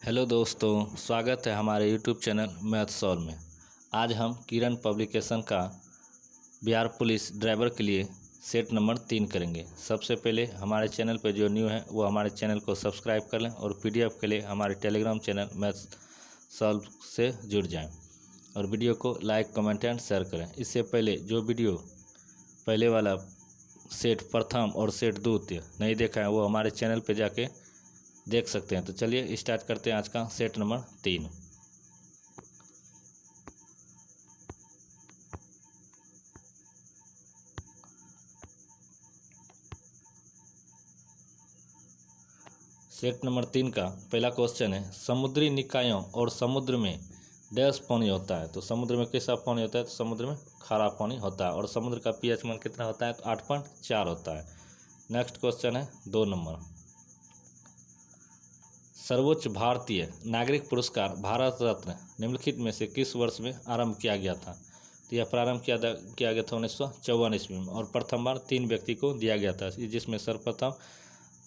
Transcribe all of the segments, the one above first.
Hello दोस्तों, स्वागत है हमारे यूट्यूब चैनल मैथ सॉल्व में। आज हम किरण पब्लिकेशन का बिहार पुलिस ड्राइवर के लिए सेट नंबर 3 करेंगे। सबसे पहले हमारे चैनल पर जो न्यू है वो हमारे चैनल को सब्सक्राइब कर लें और पीडीएफ के लिए हमारे टेलीग्राम चैनल मैथ सॉल्व से जुड़ जाएं और वीडियो को लाइक कमेंट एंड शेयर करें। इससे पहले जो वीडियो पहले वाला सेट प्रथम और सेट द्वितीय नहीं देखा है वो हमारे चैनल पर जाके देख सकते हैं। तो चलिए स्टार्ट करते हैं आज का सेट नंबर 3। सेट नंबर 3 का पहला क्वेश्चन है, समुद्री निकायों और समुद्र में डैश पानी होता है। तो समुद्र में कैसा पानी होता है? तो समुद्र में खारा पानी होता है और समुद्र का पीएच मान कितना होता है? तो 8.4 होता है। नेक्स्ट क्वेश्चन है 2 नंबर, सर्वोच्च भारतीय नागरिक पुरस्कार भारत रत्न निम्नलिखित में से किस वर्ष में आरंभ किया गया था? तो यह प्रारंभ किया गया था 1954 ईस्वी में और प्रथम बार 3 व्यक्ति को दिया गया था, जिसमें सर्वप्रथम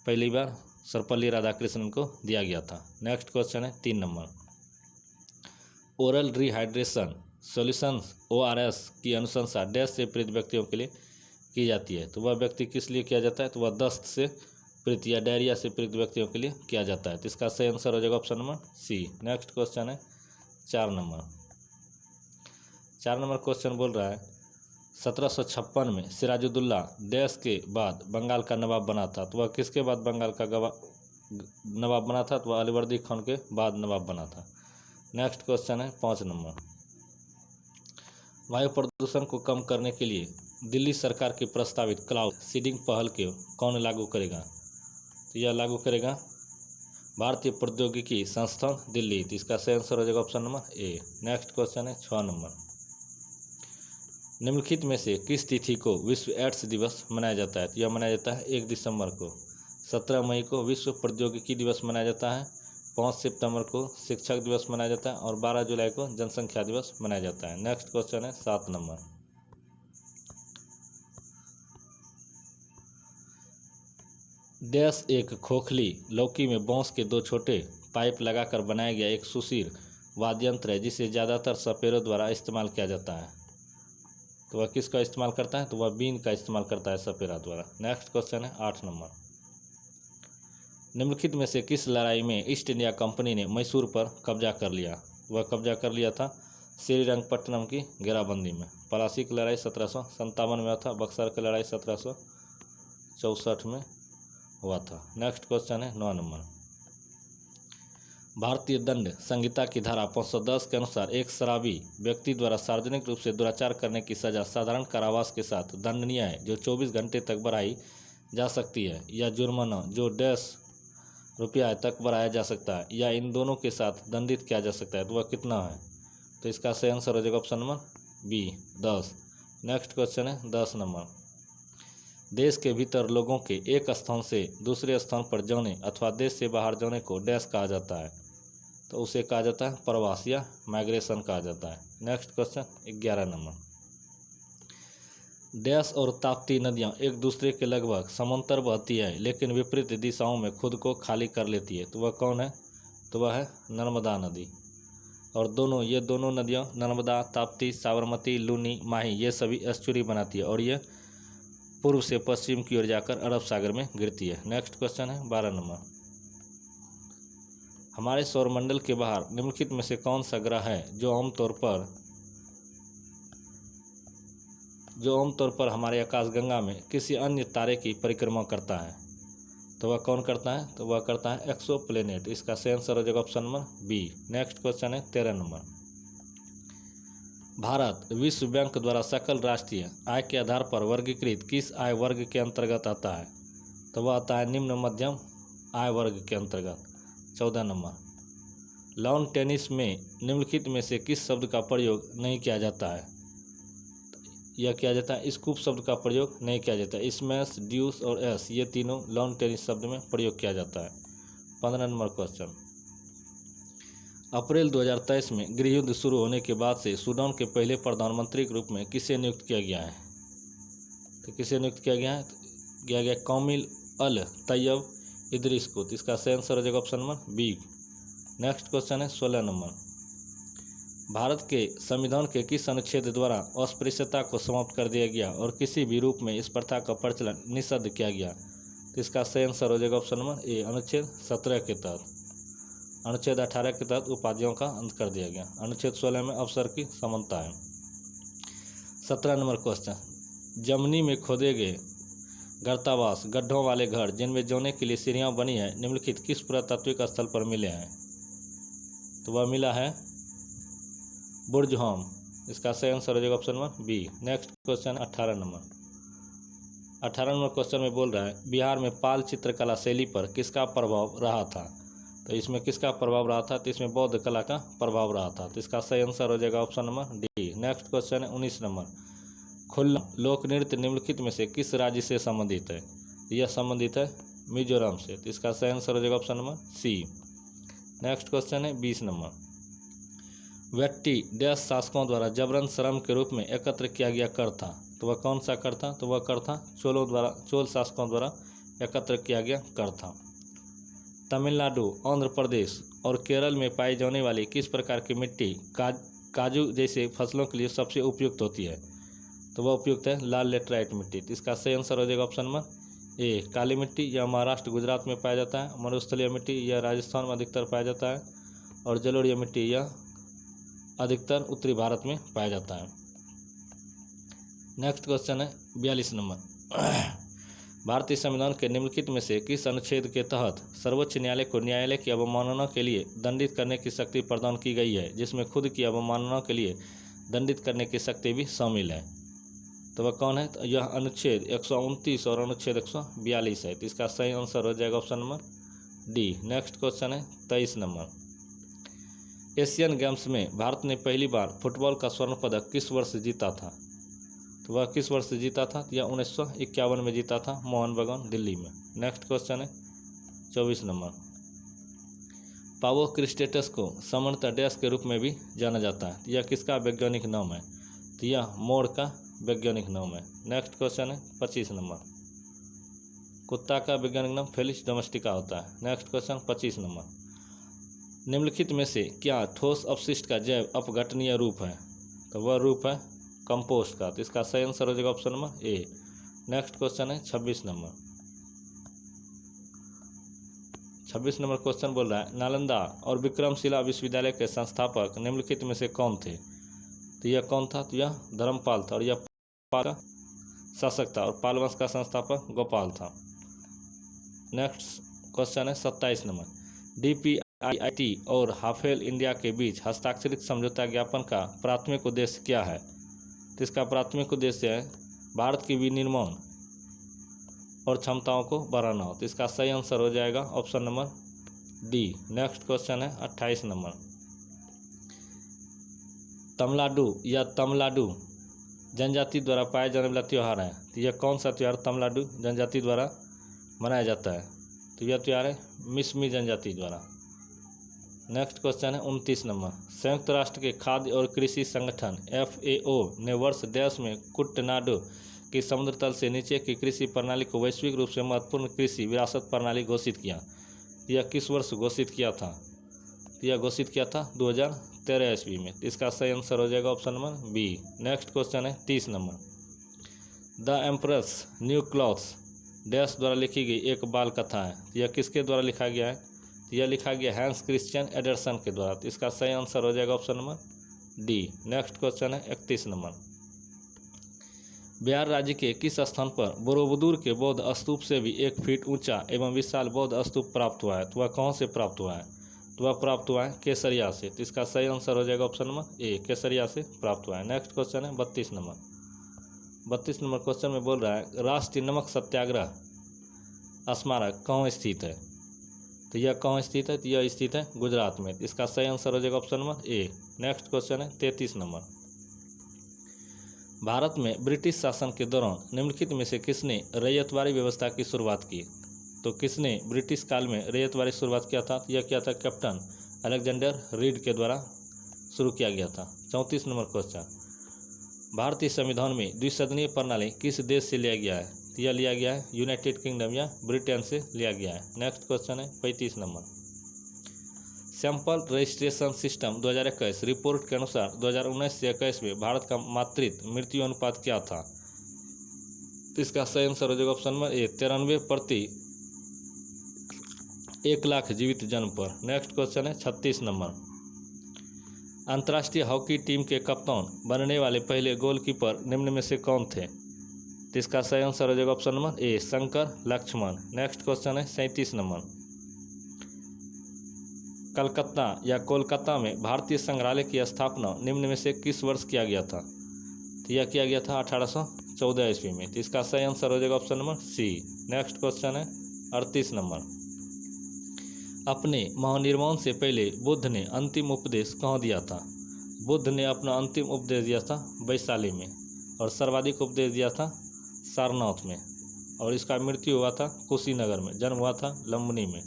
पहली बार सर्वपल्ली राधाकृष्णन को दिया गया था। नेक्स्ट क्वेश्चन है 3 number, oral rehydration solutions ORS की अनुशंसा डैश से पीड़ित व्यक्तियों के लिए की जाती है। तो वह व्यक्ति किस लिए किया जाता है? तो वह दस्त से पीड़ित या डायरिया से पीड़ित व्यक्तियों के लिए किया जाता है। तो इसका सही आंसर हो जाएगा option number C. Next question है 4 नंबर। 4 नंबर क्वेश्चन बोल रहा है, 1756 में सिराजुद्दौला डैश के बाद बंगाल का नवाब बना था। तो वह किसके बाद बंगाल का नवाब बना था? तो वह अलीवर्दी खान के बाद नवाब बना था। नेक्स्ट क्वेश्चन है 5 नंबर, वायु प्रदूषण को कम करने के लिए दिल्ली सरकार की प्रस्तावित क्लाउड सीडिंग पहल को कौन लागू करेगा? तो यह लागू करेगा भारतीय प्रौद्योगिकी संस्थान दिल्ली। तो इसका सही आंसर हो जाएगा ऑप्शन नंबर ए। नेक्स्ट क्वेश्चन है 6 नंबर, निम्नलिखित में से किस तिथि को विश्व एड्स दिवस मनाया जाता है? तो यह मनाया जाता है 1 दिसंबर को। 17 मई को विश्व प्रौद्योगिकी दिवस मनाया जाता है। 5 सितंबर को शिक्षक दिवस मनाया जाता है और 12 जुलाई को जनसंख्या दिवस मनाया जाता है। नेक्स्ट क्वेश्चन है 7 नंबर, डैश एक खोखली लौकी में बांस के 2 छोटे पाइप लगाकर बनाया गया एक सुशीर वाद्ययंत्र है जिसे ज़्यादातर सपेरों द्वारा इस्तेमाल किया जाता है। तो वह किसका इस्तेमाल करता है? तो वह बीन का इस्तेमाल करता है सपेरा द्वारा। नेक्स्ट क्वेश्चन है 8 नंबर, निम्नलिखित में से किस लड़ाई में ईस्ट इंडिया कंपनी ने मैसूर पर कब्जा कर लिया? वह कब्जा कर लिया था श्रीरंगपट्टनम की घेराबंदी में। पलासी की लड़ाई 1757 में हुआ था। बक्सर की लड़ाई 1764 में हुआ था। नेक्स्ट क्वेश्चन है 9 नंबर, भारतीय दंड संहिता की धारा 510 के अनुसार एक शराबी व्यक्ति द्वारा सार्वजनिक रूप से दुराचार करने की सजा साधारण कारावास के साथ दंडनीय है जो 24 घंटे तक बढ़ाई जा सकती है, या जुर्माना जो ₹10 तक बढ़ाया जा सकता है, या इन दोनों के साथ दंडित किया जा सकता है। तो वह कितना है? तो इसका सही आंसर हो जाएगा option number B 10। Next question है 10 नंबर, देश के भीतर लोगों के एक स्थान से दूसरे स्थान पर जाने अथवा देश से बाहर जाने को डैश कहा जाता है? तो उसे कहा जाता है प्रवास या माइग्रेशन कहा जाता है। नेक्स्ट क्वेश्चन 11 नंबर, डैश और ताप्ती नदियां एक दूसरे के लगभग समांतर बहती है लेकिन विपरीत दिशाओं में खुद को खाली कर लेती है। तो वह कौन है? तो वह है नर्मदा नदी। और ये दोनों नदियां नर्मदा, ताप्ती, साबरमती, लूनी, माही ये सभी एस्चुरी बनाती है और ये पूर्व से पश्चिम की ओर जाकर अरब सागर में गिरती है। नेक्स्ट क्वेश्चन है 12 नंबर, हमारे सौरमंडल के बाहर निम्नलिखित में से कौन सा ग्रह है जो आमतौर पर हमारे आकाशगंगा में किसी अन्य तारे की परिक्रमा करता है? तो वह कौन करता है? तो वह करता है एक्सोप्लैनेट। इसका सही आंसर हो जाएगा option number B. Next question है 13 नंबर, भारत विश्व बैंक द्वारा सकल राष्ट्रीय आय के आधार पर वर्गीकृत किस आय वर्ग के अंतर्गत आता है? तो वह आता है निम्न मध्यम आय वर्ग के अंतर्गत। 14 नंबर, लॉन टेनिस में निम्नलिखित में से किस शब्द का प्रयोग नहीं किया जाता है? यह किया जाता है स्कूप शब्द का प्रयोग नहीं किया जाता है। स्मैश, ड्यूस और एस ये तीनों लॉन टेनिस शब्द में प्रयोग किया जाता है। 15 नंबर क्वेश्चन, अप्रैल 2023 में गृह युद्ध शुरू होने के बाद से सूडान के पहले प्रधानमंत्री के रूप में किसे नियुक्त किया गया है? तो किसे नियुक्त किया गया है? किया गया कामिल अल तैयब इदरीस को। तो इसका सही आंसर हो जाएगा option number B next question है 16 नंबर, भारत के संविधान के किस अनुच्छेद द्वारा अस्पृश्यता को समाप्त कर दिया गया और किसी भी रूप में इस प्रथा का प्रचलन निषिद्ध किया गया? तो इसका सही आंसर हो जाएगा ऑप्शन नंबर ए, अनुच्छेद 17 के तहत। अनुच्छेद 18 के तहत उपाधियों का अंत कर दिया गया। अनुच्छेद 16 में अवसर की समानता है। 17 नंबर क्वेश्चन, जमनी में खोदे गए गर्तावास गड्ढों वाले घर जिनमें जोने के लिए सीढ़ियाँ बनी है निम्नलिखित किस पुरातात्विक स्थल पर मिले हैं? तो वह मिला है बुर्ज होम। इसका सही आंसर हो जाएगा option number B. Next question 18 number, 18 number question में बोल रहा है बिहार में पाल चित्रकला शैली पर किसका प्रभाव रहा था? तो इसमें किसका प्रभाव रहा था? तो इसमें बौद्ध कला का प्रभाव रहा था। तो इसका सही आंसर हो जाएगा option number D. Next question है 19 नंबर, खुल्लम लोक नृत्य निम्नलिखित में से किस राज्य से संबंधित है? यह संबंधित है मिजोरम से। तो इसका सही आंसर हो जाएगा option number C. Next question है 20 नंबर, व्यक्ति डैश शासकों द्वारा जबरन श्रम के रूप में एकत्र किया गया कर था? तो वह कौन सा कर था? तो वह कर था चोल शासकों द्वारा एकत्र किया गया कर था। तमिलनाडु, आंध्र प्रदेश और केरल में पाई जाने वाली किस प्रकार की मिट्टी काजू जैसे फसलों के लिए सबसे उपयुक्त होती है? तो वह उपयुक्त है लाल लेटराइट मिट्टी। तो इसका सही आंसर हो जाएगा ऑप्शन नंबर ए, काली मिट्टी। यह महाराष्ट्र गुजरात में पाया जाता है। मरुस्थलीय मिट्टी यह राजस्थान में अधिकतर पाया जाता है और जलोढ़ीय मिट्टी यह अधिकतर उत्तरी भारत में पाया जाता है। नेक्स्ट क्वेश्चन है 42 नंबर, भारतीय संविधान के निम्नलिखित में से किस अनुच्छेद के तहत सर्वोच्च न्यायालय को न्यायालय की अवमानना के लिए दंडित करने की शक्ति प्रदान की गई है, जिसमें खुद की अवमानना के लिए दंडित करने की शक्ति भी शामिल है? तो वह कौन है? तो यह अनुच्छेद 129 और अनुच्छेद 142 है। तो इसका सही आंसर हो जाएगा option number D. Next question है 23 नंबर, एशियन गेम्स में भारत ने पहली बार फुटबॉल का स्वर्ण पदक किस वर्ष जीता था? तो वह किस वर्ष जीता था? यह 1951 में जीता था, मोहन बागान दिल्ली में। नेक्स्ट क्वेश्चन है 24 नंबर, पावो क्रिस्टेटस को सामान्यतः डैश के रूप में भी जाना जाता है। तो यह किसका वैज्ञानिक नाम है? तो यह मोर का वैज्ञानिक नाम है। नेक्स्ट क्वेश्चन है 25 नंबर, कुत्ता का वैज्ञानिक नाम फेलिक्स डोमेस्टिका होता है। नेक्स्ट क्वेश्चन 25 नंबर, निम्नलिखित में से क्या ठोस अपशिष्ट का जैव अपघटनीय रूप है? तो वह रूप है कंपोस्ट का। तो इसका सही आंसर हो जाएगा ऑप्शन नंबर ए। नेक्स्ट क्वेश्चन है 26 नंबर, 26 नंबर क्वेश्चन बोल रहा है नालंदा और विक्रमशिला विश्वविद्यालय के संस्थापक निम्नलिखित में से कौन थे? तो यह कौन था? तो यह धर्मपाल था और यह पाल का शासक था और पाल वंश का संस्थापक गोपाल था। नेक्स्ट क्वेश्चन है 27 नंबर, DPIIT और हाफेल इंडिया के बीच हस्ताक्षरित समझौता ज्ञापन का प्राथमिक उद्देश्य क्या है? तो इसका प्राथमिक उद्देश्य है भारत की विनिर्माण और क्षमताओं को बढ़ाना हो। तो इसका सही आंसर हो जाएगा option number D. Next question है 28 नंबर, तमिलनाडु जनजाति द्वारा पाए जाने वाला त्यौहार है। तो यह कौन सा त्यौहार तमिलनाडु जनजाति द्वारा मनाया जाता है? तो यह त्यौहार है मिसमी जनजाति द्वारा। नेक्स्ट क्वेश्चन है 29 नंबर, संयुक्त राष्ट्र के खाद्य और कृषि संगठन FAO ने वर्ष डैश में कुटनाडु की समुद्र तल से नीचे की कृषि प्रणाली को वैश्विक रूप से महत्वपूर्ण कृषि विरासत प्रणाली घोषित किया। यह किस वर्ष घोषित किया था? यह घोषित किया था 2013 ईस्वी में। इसका सही आंसर हो जाएगा option number B. Next question है 30 number, the emperor's new clothes dash द्वारा लिखी गई एक बाल कथा है। यह किसके द्वारा लिखा गया है? यह लिखा गया हैंस क्रिश्चियन एंडरसन के द्वारा। तो इसका सही आंसर हो जाएगा option number D. Next question है 31 नंबर, बिहार राज्य के किस स्थान पर बोरोबुदुर के बौद्ध स्तूप से भी 1 फीट ऊंचा एवं विशाल बौद्ध स्तूप प्राप्त हुआ है? तो वह कौन से प्राप्त हुआ है? तो वह प्राप्त हुआ है केसरिया से। तो इसका सही आंसर हो जाएगा ऑप्शन नंबर ए, केसरिया से प्राप्त हुआ है। नेक्स्ट क्वेश्चन है 32 नंबर, 32 नंबर क्वेश्चन में बोल रहा है राष्ट्रीय नमक सत्याग्रह स्मारक कहाँ स्थित है? तो यह कहाँ स्थित है? तो यह स्थित है गुजरात में। इसका सही आंसर हो जाएगा ऑप्शन नंबर ए। नेक्स्ट क्वेश्चन है 33 नंबर, भारत में ब्रिटिश शासन के दौरान निम्नलिखित में से किसने रैयतवाड़ी व्यवस्था की शुरुआत की? तो किसने ब्रिटिश काल में रैयतवाड़ी शुरुआत किया था? यह किया था कैप्टन अलेक्जेंडर रीड के द्वारा शुरू किया गया था। 34 नंबर क्वेश्चन, भारतीय संविधान में द्विसदनीय प्रणाली किस देश से लिया गया है? तो यह लिया गया है यूनाइटेड किंगडम या ब्रिटेन से लिया गया है। नेक्स्ट क्वेश्चन है 35 number, sample registration system 2021 report के अनुसार 2019 से 21 में भारत का मातृत्व मृत्यु अनुपात क्या था? तो इसका सही आंसर हो जाएगा ऑप्शन नंबर ए 93 प्रति 1 लाख जीवित जन्म पर। नेक्स्ट क्वेश्चन है 36 नंबर। अंतर्राष्ट्रीय हॉकी टीम के कप्तान बनने वाले पहले गोलकीपर निम्न में से कौन थे? तो इसका सही आंसर हो जाएगा option number A Shankar Laxman. Next question है 37 नंबर। कलकत्ता या कोलकाता में भारतीय संग्रहालय की स्थापना निम्न में से किस वर्ष किया गया था? तो यह किया गया था 1814 ईस्वी में। तो इसका सही आंसर हो जाएगा option number C. Next question है 38 नंबर। अपने महानिर्वाण से पहले बुद्ध ने अंतिम उपदेश कहाँ दिया था? बुद्ध ने अपना अंतिम उपदेश दिया था वैशाली में, और सर्वाधिक उपदेश दिया था सारनाथ में, और इसका मृत्यु हुआ था कुशीनगर में, जन्म हुआ था लंबनी में।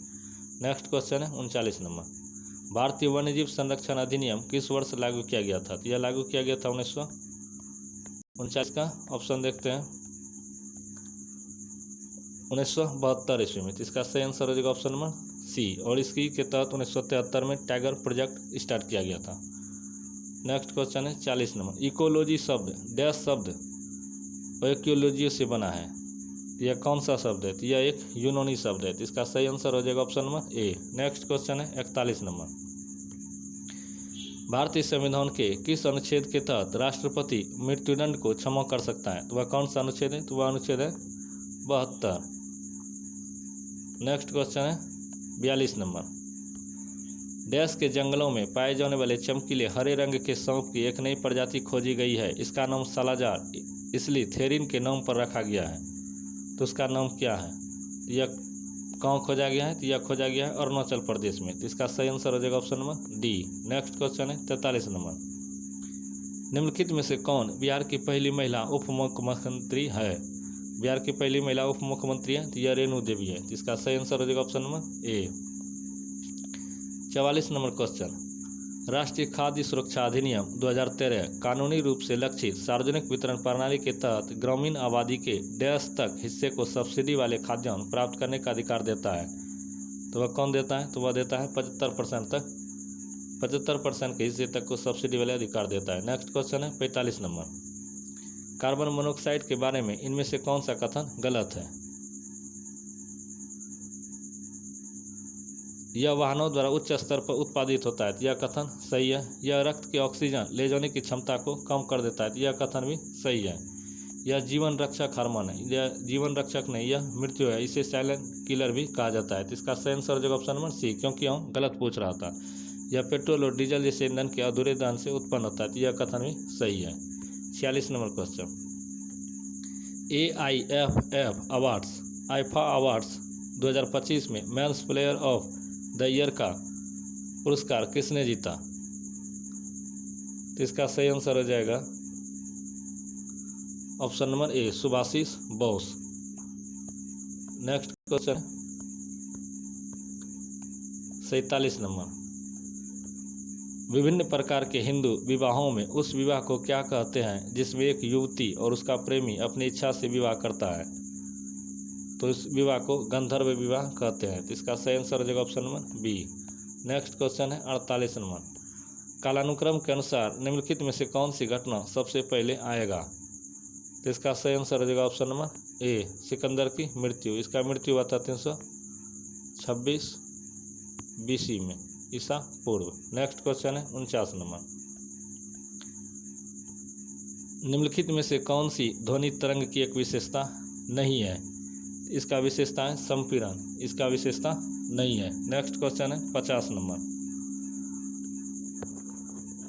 नेक्स्ट क्वेश्चन है 39 नंबर। भारतीय वन्यजीव संरक्षण अधिनियम किस वर्ष लागू किया गया था? तो यह लागू किया गया था 1939 का ऑप्शन देखते हैं 1972 ईस्वी में। तो इसका सही आंसर हो जाएगा ऑप्शन नंबर सी, और इसकी के तहत 1973 में टाइगर प्रोजेक्ट स्टार्ट किया गया था। नेक्स्ट क्वेश्चन है 40 नंबर। इकोलॉजी शब्द डैश शब्द इकोलॉजी से बना है, तो यह कौन सा शब्द है? तो यह एक यूनानी शब्द है। तो इसका सही आंसर हो जाएगा ऑप्शन नंबर ए। नेक्स्ट क्वेश्चन है 41 नंबर। भारतीय संविधान के किस अनुच्छेद के तहत राष्ट्रपति मृत्युदंड को क्षमा कर सकता है? तो वह कौन सा अनुच्छेद है? तो वह अनुच्छेद है 72। नेक्स्ट क्वेश्चन है 42 नंबर। डैश के जंगलों में पाए जाने वाले चमकीले हरे रंग के सांप की एक नई प्रजाति खोजी गई है। इसका नाम सालाजार इसलिए थेरिन के नाम पर रखा गया है। तो उसका नाम क्या है? यह कहाँ खोजा गया है? तो यह खोजा गया है अरुणाचल प्रदेश में। तो इसका सही आंसर हो जाएगा option number D. Next question है 43 नंबर। निम्नलिखित में से कौन बिहार की पहली महिला उप मुख्यमंत्री है? बिहार की पहली महिला उप मुख्यमंत्री है, तो यह रेणु देवी है। तो इसका सही आंसर हो जाएगा ऑप्शन नंबर ए। 44 नंबर क्वेश्चन। राष्ट्रीय खाद्य सुरक्षा अधिनियम 2013 कानूनी रूप से लक्षित सार्वजनिक वितरण प्रणाली के तहत ग्रामीण आबादी के डैश तक हिस्से को सब्सिडी वाले खाद्यान्न प्राप्त करने का अधिकार देता है। तो वह कौन देता है? तो वह देता है 75% तक, 75% के हिस्से तक को सब्सिडी वाले अधिकार देता है। नेक्स्ट क्वेश्चन है 45 नंबर। कार्बन मोनोऑक्साइड के बारे में इनमें से कौन सा कथन गलत है? यह वाहनों द्वारा उच्च स्तर पर उत्पादित होता है, यह कथन सही है। यह रक्त के ऑक्सीजन ले जाने की क्षमता को कम कर देता है, यह कथन भी सही है। यह जीवन रक्षक हार्मोन है, यह जीवन रक्षक नहीं, यह मृत्यु है, इसे साइलेंट किलर भी कहा जाता है। तो इसका सही आंसर हो जाएगा ऑप्शन नंबर सी, क्योंकि हम गलत पूछ रहा था। यह पेट्रोल और डीजल जैसे ईंधन के अधूरे दहन से उत्पन्न होता है, तो यह कथन भी सही है। 46 number question. AIFF awards IIFA awards 2025 में men's player of the year का पुरस्कार किसने जीता? तो इसका सही आंसर हो जाएगा ऑप्शन नंबर ए Subhashish Bose. Next question 47 number. विभिन्न प्रकार के हिंदू विवाहों में उस विवाह को क्या कहते हैं जिसमें एक युवती और उसका प्रेमी अपनी इच्छा से विवाह करता है? तो इस विवाह को गंधर्व विवाह कहते हैं। तो इसका सही आंसर हो जाएगा option number B. Next question है 48 नंबर। कालानुक्रम के अनुसार निम्नलिखित में से कौन सी घटना सबसे पहले आएगा? तो इसका सही आंसर हो जाएगा ऑप्शन नंबर ए सिकंदर की मृत्यु। इसका मृत्यु हुआ था 326 BC में ईसा पूर्व। नेक्स्ट क्वेश्चन है 49 नंबर। निम्नलिखित में से कौन सी ध्वनि तरंग की एक विशेषता नहीं है? इसका विशेषता है संपीड़न, इसका विशेषता नहीं है। नेक्स्ट क्वेश्चन है 50 नंबर।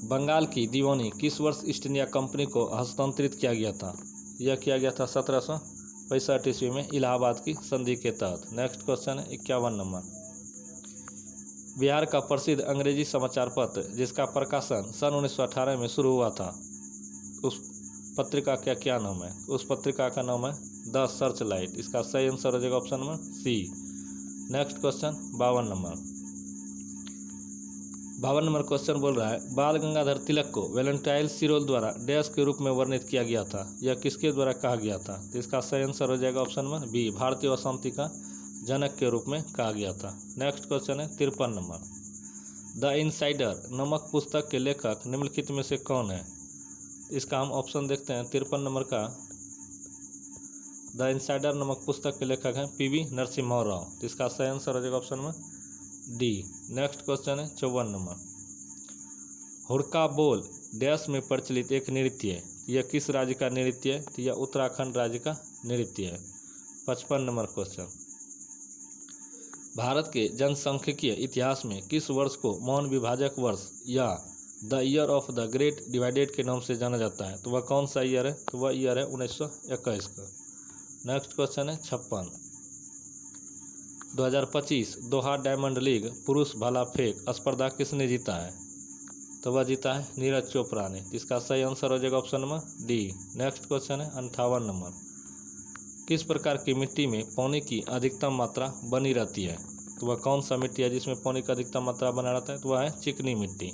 बंगाल की दीवानी किस वर्ष ईस्ट इंडिया कंपनी को हस्तांतरित किया गया था? यह किया गया था 1765 ईस्वी में इलाहाबाद की संधि के तहत। नेक्स्ट क्वेश्चन है 51 नंबर। बिहार का प्रसिद्ध अंग्रेजी समाचार पत्र जिसका प्रकाशन सन 1918 में शुरू हुआ था, उस पत्रिका का क्या नाम है? उस पत्रिका का नाम है द सर्च लाइट। इसका सही आंसर हो जाएगा option number C. Next question 52 number. 52 number question बोल रहा है बाल गंगाधर तिलक को वैलेंटाइन सिरोल द्वारा डैश के रूप में वर्णित किया गया था, यह किसके द्वारा कहा गया था? तो इसका सही आंसर हो जाएगा ऑप्शन नंबर बी भारतीय अशांति का जनक के रूप में कहा गया था। नेक्स्ट क्वेश्चन है 53 नंबर। द इनसाइडर नामक पुस्तक के लेखक निम्नलिखित में से कौन है? इसका हम ऑप्शन देखते हैं। 53 नंबर का द इनसाइडर नामक पुस्तक के लेखक हैं पीवी नरसिम्हा राव। तो इसका सही आंसर हो जाएगा ऑप्शन में डी। नेक्स्ट क्वेश्चन है 54 नंबर। हुड़का बोल डैश में प्रचलित एक नृत्य है, यह किस राज्य का नृत्य है? तो यह उत्तराखंड राज्य का नृत्य है। 55 नंबर क्वेश्चन। भारत के जनसांख्यिकीय इतिहास में किस वर्ष को मौन विभाजक वर्ष या the year of the great divided के नाम से जाना जाता है? तो वह कौन सा ईयर है? तो वह ईयर है 1921 का। नेक्स्ट क्वेश्चन है 56। 2025 दोहा डायमंड लीग पुरुष भाला फेंक स्पर्धा किसने जीता है? तो वह जीता है नीरज चोपड़ा ने। इसका सही आंसर हो जाएगा option number D. Next question है 58 नंबर। किस प्रकार की मिट्टी में पानी की अधिकतम मात्रा बनी रहती है? तो वह कौन सा मिट्टी है जिसमें पानी का अधिकतम मात्रा बना रहता है? तो वह है चिकनी मिट्टी।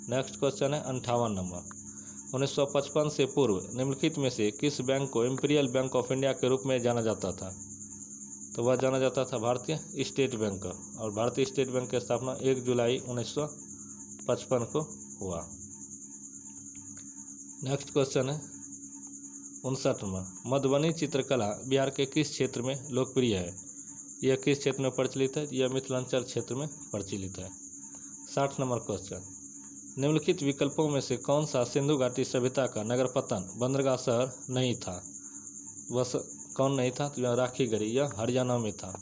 नेक्स्ट क्वेश्चन है 58 नंबर। 1955 से पूर्व निम्नलिखित में से किस बैंक को इंपीरियल बैंक ऑफ इंडिया के रूप में जाना जाता था? तो वह जाना जाता था भारतीय स्टेट बैंक। और भारतीय स्टेट बैंक की स्थापना 1 जुलाई 1955 को हुआ। नेक्स्ट क्वेश्चन है 59 नंबर। मधुबनी चित्रकला बिहार के किस क्षेत्र में लोकप्रिय है? यह किस क्षेत्र में प्रचलित है? यह मिथिलांचल क्षेत्र में प्रचलित है। 60 नंबर क्वेश्चन। निम्नलिखित विकल्पों में से कौन सा सिंधु घाटी सभ्यता का नगर पत्तन बंदरगाह शहर नहीं था? वह कौन नहीं था? तो यह राखीगढ़ी, यह हरियाणा में था।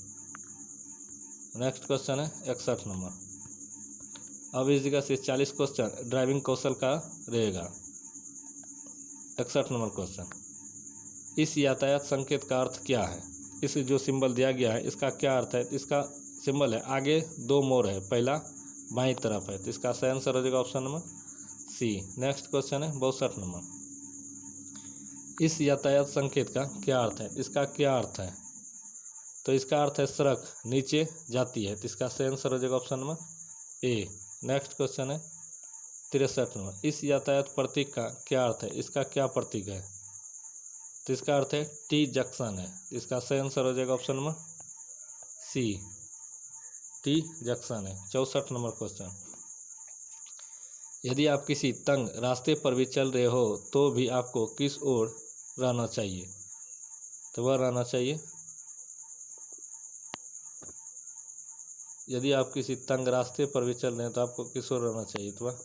नेक्स्ट क्वेश्चन है 61 नंबर। अब इस जगह से 40 क्वेश्चन ड्राइविंग कौशल का रहेगा। 61 नंबर क्वेश्चन। इस यातायात संकेत का अर्थ क्या है? इस जो सिंबल दिया गया है इसका क्या अर्थ है? इसका सिंबल है आगे 2 मोड़ है, पहला बाईं तरफ है। तो इसका सही आंसर हो जाएगा option number C. Next question है 62 नंबर। इस यातायात संकेत का क्या अर्थ है? इसका क्या अर्थ है? तो इसका अर्थ है सड़क नीचे जाती है। तो इसका सही आंसर हो जाएगा ऑप्शन नंबर ए। नेक्स्ट क्वेश्चन है 63 नंबर। इस यातायात प्रतीक का क्या अर्थ है? इसका क्या प्रतीक है? तो इसका अर्थ है टी जंक्शन है। इसका सही आंसर हो जाएगा option number C, T junction है। 64 नंबर क्वेश्चन। यदि आप किसी तंग रास्ते पर भी चल रहे हो तो भी आपको किस ओर रहना चाहिए? तो वह रहना चाहिए, यदि आप किसी तंग रास्ते पर भी चल रहे हैं तो आपको किस ओर रहना चाहिए? तो वह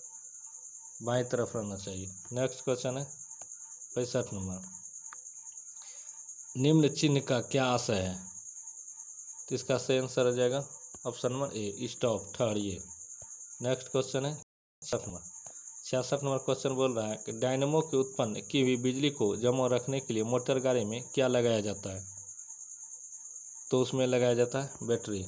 बाईं तरफ रहना चाहिए। नेक्स्ट क्वेश्चन है 65 नंबर। निम्न चिन्ह का क्या आशय है? तो इसका सही आंसर हो जाएगा ऑप्शन नंबर ए, स्टॉप, ठहरिए। नेक्स्ट क्वेश्चन है 66 नंबर क्वेश्चन बोल रहा है कि डायनेमो के उत्पन्न की हुई बिजली को जमा रखने के लिए मोटर गाड़ी में क्या लगाया जाता है? तो उसमें लगाया जाता है बैटरी।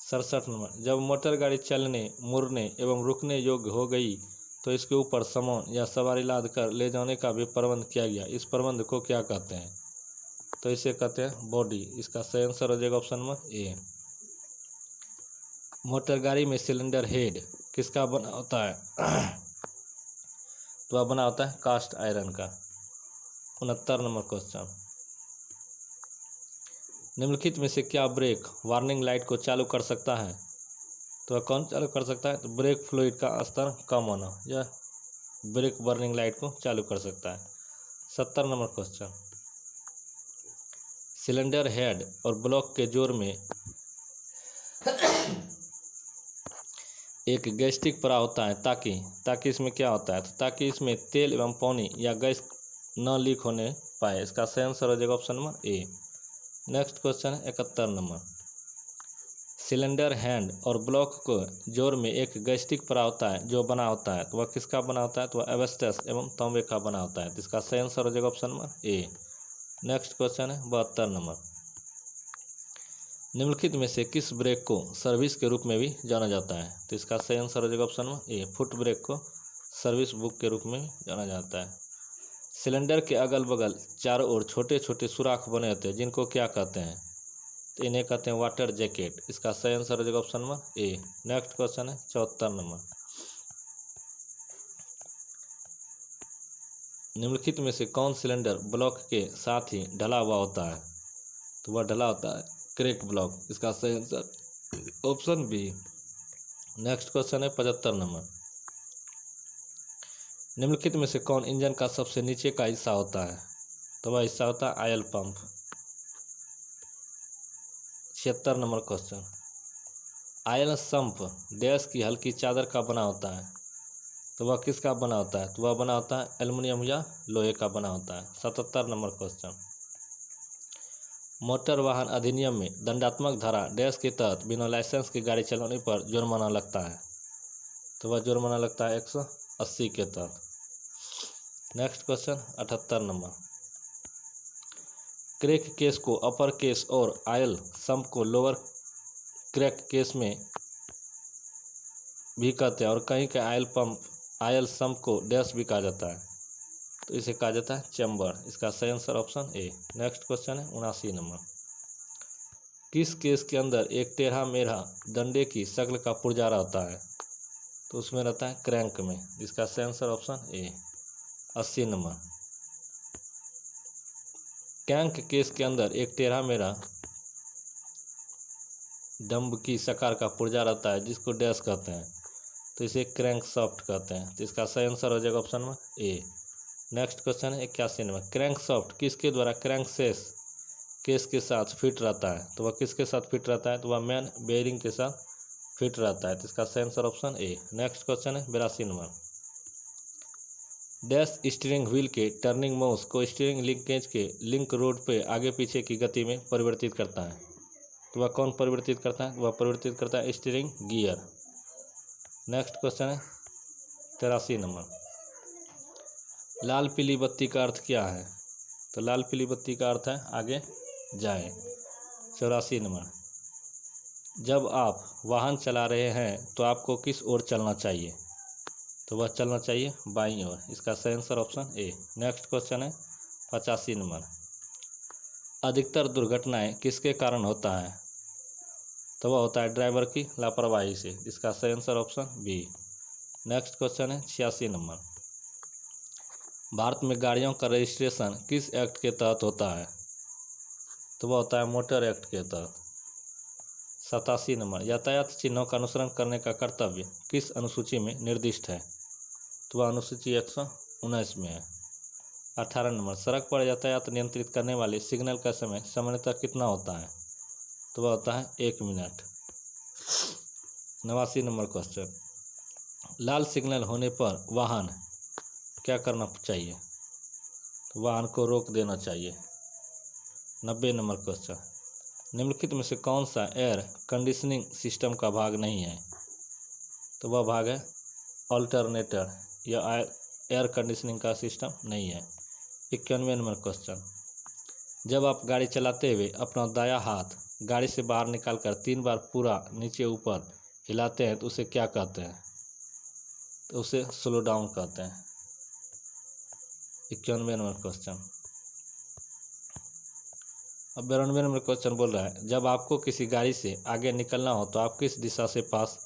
67 नंबर। जब मोटर गाड़ी चलने, मुड़ने एवं रुकने योग्य हो गई तो इसके ऊपर सामान या सवारी लाद कर ले जाने का भी प्रबंध किया गया। इस प्रबंध को क्या कहते हैं? तो इसे कहते हैं बॉडी। इसका सही आंसर हो जाएगा ऑप्शन नंबर ए। मोटर गाड़ी में सिलेंडर हेड किसका बना होता है? तो वह बना होता है कास्ट आयरन का। 69 नंबर क्वेश्चन। निम्नलिखित में से क्या ब्रेक वार्निंग लाइट को चालू कर सकता है? तो वह कौन चालू कर सकता है? तो ब्रेक फ्लूइड का स्तर कम होना, यह ब्रेक वार्निंग लाइट को चालू कर सकता है। 70 नंबर क्वेश्चन। सिलेंडर हेड और ब्लॉक के जोड़ में एक गैस्टिक पड़ा होता है ताकि इसमें क्या होता है? तो ताकि इसमें तेल एवं पानी या गैस न लीक होने पाए। इसका सही आंसर हो जाएगा ऑप्शन नंबर ए। नेक्स्ट क्वेश्चन है 71 नंबर। सिलेंडर हैंड और ब्लॉक को जोड़ में एक गैस्टिक पड़ा होता है जो बना होता है, तो वह किसका बना होता है? तो वह एवेस्टस एवं तांबे का बना होता है। तो इसका सही आंसर हो जाएगा ऑप्शन नंबर ए। नेक्स्ट क्वेश्चन है 72 नंबर। निम्नलिखित में से किस ब्रेक को सर्विस के रूप में भी जाना जाता है? तो इसका सही आंसर हो जाएगा option number A, foot brake को सर्विस बुक के रूप में जाना जाता है। सिलेंडर के अगल बगल चारों ओर छोटे छोटे सुराख बने होते हैं जिनको क्या कहते हैं? तो इन्हें कहते हैं वाटर जैकेट। इसका सही आंसर हो जाएगा ऑप्शन नंबर ए। नेक्स्ट क्वेश्चन है 74 नंबर। निम्नलिखित में से कौन सिलेंडर ब्लॉक के साथ ही ढला हुआ होता है? तो वह ढला होता है क्रैक ब्लॉक। इसका सही answer option B, next question है 75 नंबर। निम्नलिखित में से कौन इंजन का सबसे नीचे का हिस्सा होता है? तो वह हिस्सा होता है oil pump. 76 number question. Oil sump dash की हल्की चादर का बना होता है, तो वह किसका बना होता है? तो वह बना होता है एल्युमिनियम या लोहे का बना होता है। 77 नंबर क्वेश्चन। मोटर वाहन अधिनियम में दंडात्मक धारा डैश के तहत बिना लाइसेंस की गाड़ी चलाने पर जुर्माना लगता है, तो वह जुर्माना लगता है 180 के तहत। Next question 78 number. Crack case को अपर केस और आयल संप को लोअर क्रैक केस में भी कहते हैं, और कहीं के आयल संप को डैश भी कहा जाता है, तो इसे कहा जाता है चैम्बर। इसका सही answer option A. Next question है 79 नंबर। किस केस के अंदर एक टेढ़ा मेढ़ा डंडे की शक्ल का पुर्जा होता है? तो उसमें रहता है क्रैंक में। इसका सही answer option A. 80 number. Crank case के अंदर एक टेढ़ा मेढ़ा डंब की शकार का पुर्जा रहता है जिसको डैश कहते हैं, तो इसे क्रैंक सॉफ्ट कहते हैं। तो इसका सही आंसर हो जाएगा ऑप्शन में ए। नेक्स्ट क्वेश्चन है 81 नंबर। क्रैंक सॉफ्ट किसके द्वारा क्रैंक केस के साथ फिट रहता है? तो वह किसके साथ फिट रहता है? तो वह मैन बेयरिंग के साथ फिट रहता है। तो इसका सही answer option A. Next question है 82 नंबर। डैश स्टीयरिंग व्हील के टर्निंग माउस को स्टीयरिंग लिंकेज के लिंक रोड पे आगे पीछे की गति में परिवर्तित करता है, तो वह कौन परिवर्तित करता है? वह परिवर्तित करता है स्टीयरिंग गियर। नेक्स्ट क्वेश्चन है 83 नंबर। लाल पीली बत्ती का अर्थ क्या है? तो लाल पीली बत्ती का अर्थ है आगे जाएं। 84 नंबर। जब आप वाहन चला रहे हैं तो आपको किस ओर चलना चाहिए? तो वह चलना चाहिए बाईं ओर। इसका सही answer option A. Next question है 85 नंबर। अधिकतर दुर्घटनाएं किसके कारण होता है? तो वह होता है ड्राइवर की लापरवाही से। इसका सही answer option B. Next question है 86 नंबर। भारत में गाड़ियों का रजिस्ट्रेशन किस एक्ट के तहत होता है? तो वह होता है मोटर एक्ट के तहत। 87 नंबर। यातायात चिन्हों का अनुसरण करने का कर्तव्य किस अनुसूची में निर्दिष्ट है? तो वह अनुसूची 119 में है। 18 नंबर। सड़क पर यातायात नियंत्रित करने वाले सिग्नल का समय सामान्यतः कितना होता है? तो वह होता है 1 मिनट। 89 number question. लाल सिग्नल होने पर वाहन क्या करना चाहिए? तो वाहन को रोक देना चाहिए। 90 नंबर क्वेश्चन। निम्नलिखित में से कौन सा एयर कंडीशनिंग सिस्टम का भाग नहीं है? तो वह भाग है ऑल्टरनेटर। यह एयर कंडीशनिंग का सिस्टम नहीं है। 91 नंबर क्वेश्चन। जब आप गाड़ी चलाते हुए अपना दायां हाथ गाड़ी से बाहर निकालकर 3 बार पूरा नीचे ऊपर हिलाते हैं तो उसे क्या कहते हैं? तो उसे स्लो डाउन कहते हैं। 91 नंबर क्वेश्चन। अब 92 नंबर क्वेश्चन बोल रहा है जब आपको किसी गाड़ी से आगे निकलना हो तो आप किस दिशा से पास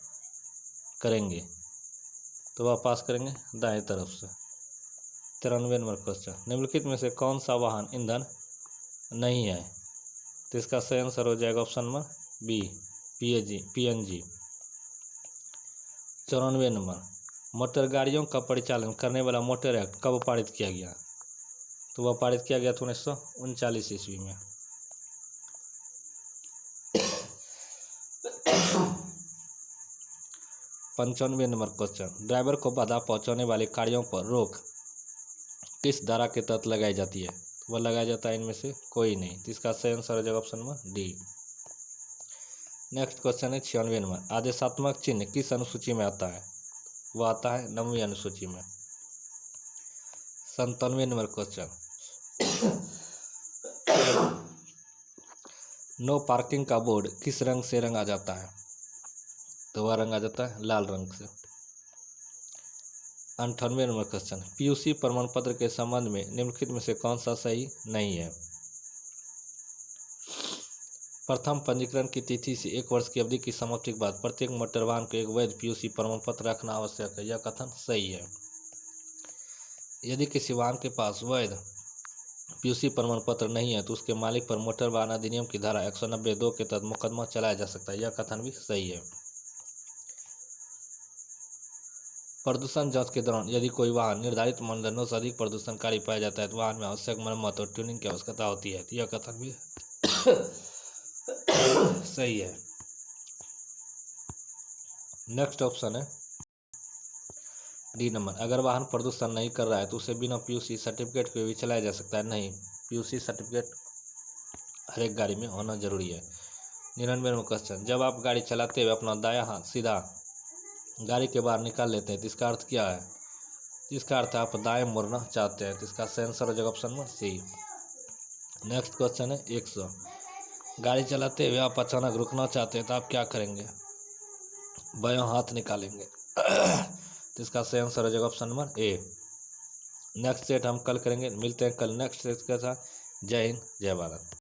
करेंगे? तो वह पास करेंगे दाएं तरफ से। 93 नंबर क्वेश्चन। निम्नलिखित में से कौन सा वाहन ईंधन नहीं है? तो इसका सही आंसर हो जाएगा option number B PNG। 94 number. Motor गाड़ियों का परिचालन करने वाला मोटर एक्ट कब पारित किया गया? तो वह पारित किया गया था 1939 ईस्वी में। 95 नंबर क्वेश्चन। ड्राइवर को बाधा पहुंचाने वाले कार्यों पर रोक किस धारा के तहत लगाई जाती है? वह लगाया जाता है इनमें से कोई नहीं। तो इसका सही आंसर हो जाएगा option number D. Next question है 96 नंबर। आदेशात्मक चिन्ह किस अनुसूची में आता है? वह आता है 9वीं अनुसूची में। 97 नंबर क्वेश्चन। नो पार्किंग का बोर्ड किस रंग से रंगा जाता है? तो वह रंगा जाता है लाल रंग से। 98 नंबर क्वेश्चन। PUC प्रमाण पत्र के संबंध में निम्नलिखित में से कौन सा सही नहीं है? प्रथम पंजीकरण की तिथि से 1 वर्ष की अवधि की समाप्ति के बाद प्रत्येक मोटर वाहन को एक वैध PUC प्रमाण पत्र रखना आवश्यक है। यह कथन सही है। यदि किसी वाहन के पास वैध PUC प्रमाण पत्र नहीं है तो उसके मालिक पर मोटर वाहन अधिनियम की धारा 190(2) के तहत मुकदमा चलाया जा सकता है। यह कथन भी सही है। प्रदूषण जांच के दौरान यदि कोई वाहन निर्धारित मानदंडों से अधिक प्रदूषणकारी पाया जाता है तो वाहन में आवश्यक मरम्मत और ट्यूनिंग की आवश्यकता होती है। तो यह कथन भी सही है। नेक्स्ट ऑप्शन है डी नंबर, अगर वाहन प्रदूषण नहीं कर रहा है तो उसे बिना पीयूसी सर्टिफिकेट के भी चलाया जा सकता है। नहीं, पीयूसी सर्टिफिकेट हर एक गाड़ी में होना जरूरी है। 99वां क्वेश्चन, जब आप गाड़ी चलाते हुए अपना दायां हाथ सीधा गाड़ी के बाहर निकाल लेते हैं तो इसका अर्थ क्या है? इसका अर्थ आप दाएं मुड़ना चाहते हैं। तो इसका सेंसर हो जाएगा option number C. Next question है 100, गाड़ी चलाते हुए आप अचानक रुकना चाहते हैं तो आप क्या करेंगे? बायां हाथ निकालेंगे। तो इसका सही आंसर हो जाएगा ऑप्शन नंबर ए। नेक्स्ट सेट हम कल करेंगे। मिलते हैं कल नेक्स्ट सेट के साथ। जय हिंद, जय भारत।